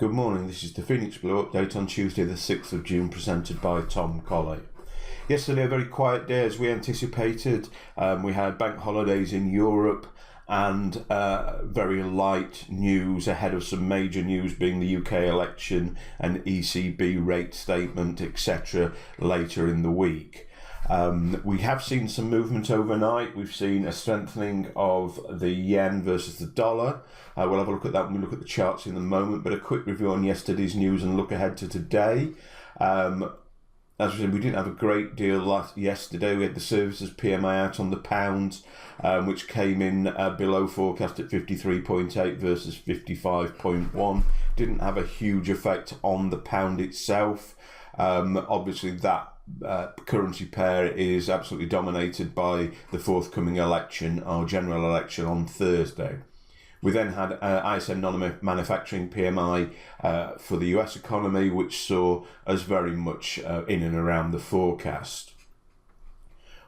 Good morning, this is the Phoenix Blue update on Tuesday the 6th of June, presented by Tom Colley. Yesterday a very quiet day as we anticipated. We had bank holidays in Europe and very light news ahead of some major news being the UK election and ECB rate statement, etc. later in the week. We have seen some movement overnight. We've seen a strengthening of the yen versus the dollar. We'll have a look at that when we look at the charts in a moment, but a quick review on yesterday's news and look ahead to today. As we said, we didn't have a great deal yesterday. We had the services PMI out on the pound, which came in below forecast at 53.8 versus 55.1. Didn't have a huge effect on the pound itself. Obviously, that currency pair is absolutely dominated by the forthcoming election, our general election on Thursday. We then had ISM non-manufacturing PMI for the US economy, which saw us very much in and around the forecast.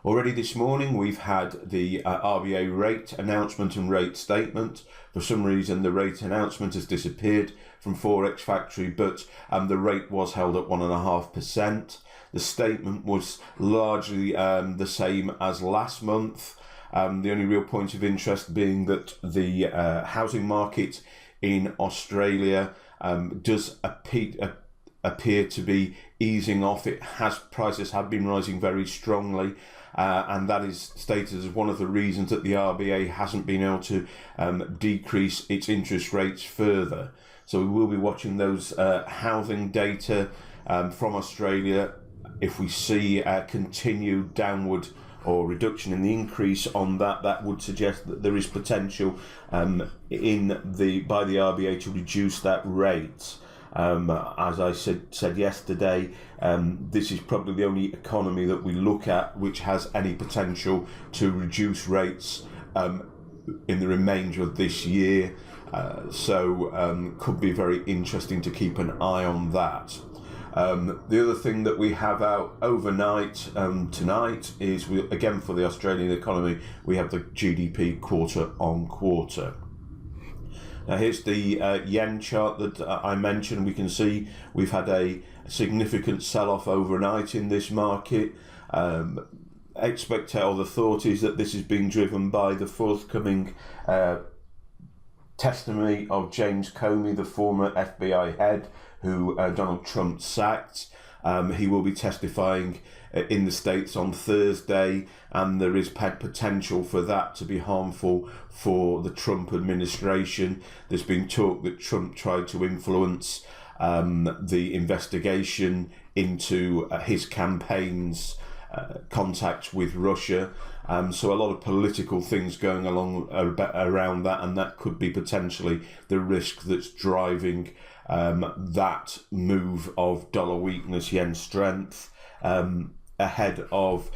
Already this morning, we've had the RBA rate announcement and rate statement. For some reason, the rate announcement has disappeared from Forex Factory, but the rate was held at 1.5%. The statement was largely the same as last month. The only real point of interest being that the housing market in Australia does appear to be easing off. Prices have been rising very strongly, and that is stated as one of the reasons that the RBA hasn't been able to decrease its interest rates further. So we will be watching those housing data from Australia. If we see a continued downward or reduction in the increase on that, that would suggest that there is potential by the RBA to reduce that rate. As I said yesterday, this is probably the only economy that we look at which has any potential to reduce rates in the remainder of this year. So could be very interesting to keep an eye on that. The other thing that we have out overnight tonight is, again for the Australian economy, we have the GDP quarter on quarter. Now here's the yen chart that I mentioned. We can see we've had a significant sell-off overnight in this market. The thought is that this is being driven by the forthcoming testimony of James Comey, the former FBI head, who Donald Trump sacked. He will be testifying in the States on Thursday, and there is potential for that to be harmful for the Trump administration. There's been talk that Trump tried to influence the investigation into his campaign's contacts with Russia. So a lot of political things going along around that, and that could be potentially the risk that's driving that move of dollar weakness, yen strength, ahead of,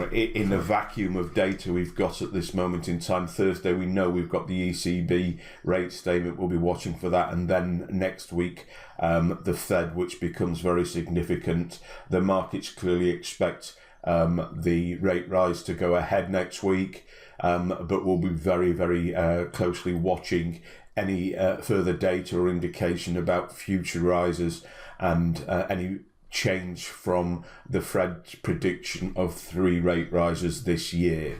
in the vacuum of data we've got at this moment in time. Thursday, we know we've got the ECB rate statement. We'll be watching for that. And then next week, the Fed, which becomes very significant. The markets clearly expect the rate rise to go ahead next week, but we'll be very, very closely watching any further data or indication about future rises and any change from the Fed's prediction of 3 rate rises this year.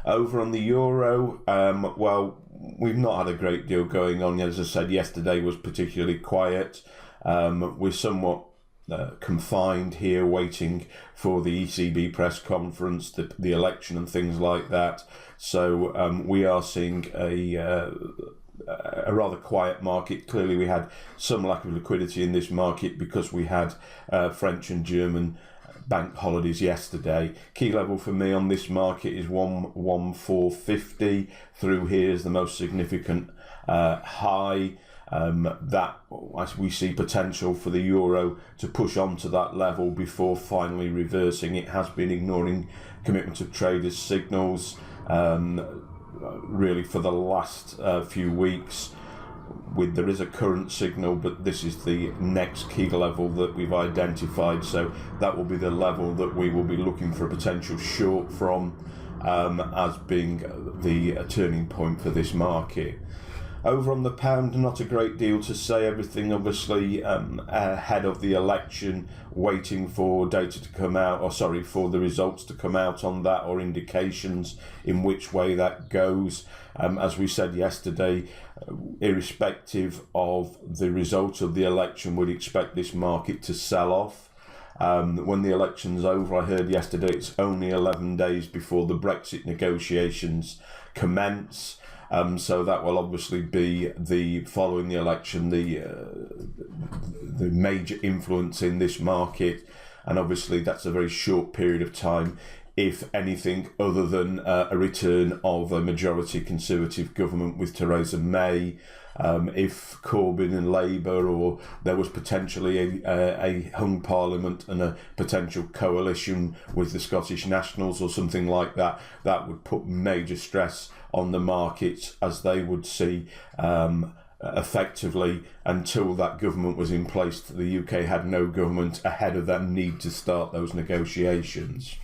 Over on the euro, well, we've not had a great deal going on. As I said, yesterday was particularly quiet. We're somewhat confined here, waiting for the ECB press conference, the election and things like that. So we are seeing a rather quiet market. Clearly we had some lack of liquidity in this market because we had French and German bank holidays yesterday. Key level for me on this market is 11450. Through here is the most significant high. That as we see potential for the euro to push on to that level before finally reversing. It has been ignoring commitment of traders signals really for the last few weeks. There is a current signal, but this is the next key level that we've identified, so that will be the level that we will be looking for a potential short from as being the turning point for this market. Over on the pound, not a great deal to say. Everything obviously ahead of the election, waiting for data to come out, for the results to come out on that, or indications in which way that goes. As we said yesterday, irrespective of the result of the election, we'd expect this market to sell off. When the election's over, I heard yesterday it's only 11 days before the Brexit negotiations commence. So that will obviously be following the election, the major influence in this market, and obviously that's a very short period of time, if anything, other than a return of a majority Conservative government with Theresa May. If Corbyn and Labour, or there was potentially a hung parliament and a potential coalition with the Scottish Nationals or something like that, that would put major stress on the markets, as they would see effectively, until that government was in place, the UK had no government ahead of that need to start those negotiations.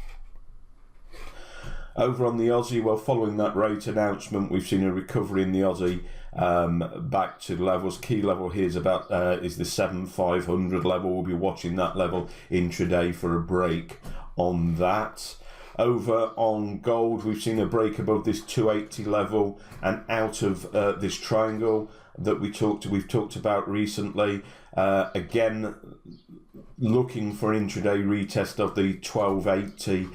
Over on the Aussie, well, following that rate announcement, we've seen a recovery in the Aussie back to levels. Key level here is the 7,500 level. We'll be watching that level intraday for a break on that. Over on gold, we've seen a break above this 280 level and out of this triangle that we've talked about recently. Again, looking for an intraday retest of the 1280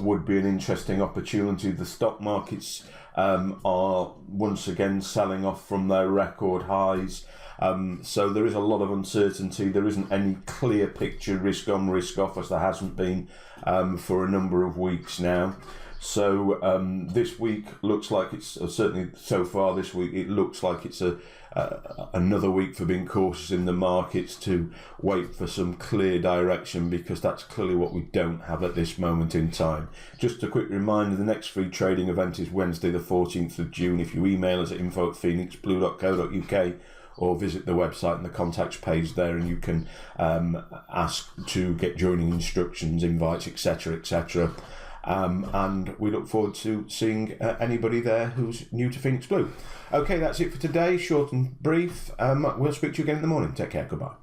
would be an interesting opportunity. The stock markets are once again selling off from their record highs. So there is a lot of uncertainty. There isn't any clear picture, risk on, risk off, as there hasn't been for a number of weeks now. So this week looks like it's, certainly so far this week, it looks like it's another week for being cautious in the markets, to wait for some clear direction, because that's clearly what we don't have at this moment in time. Just a quick reminder, the next free trading event is Wednesday the 14th of June. If you email us at info@phoenixblue.co.uk, or visit the website and the contacts page there, and you can ask to get joining instructions, invites, etc., etc. And we look forward to seeing anybody there who's new to Phoenix Blue. Okay, that's it for today. Short and brief. We'll speak to you again in the morning. Take care. Goodbye.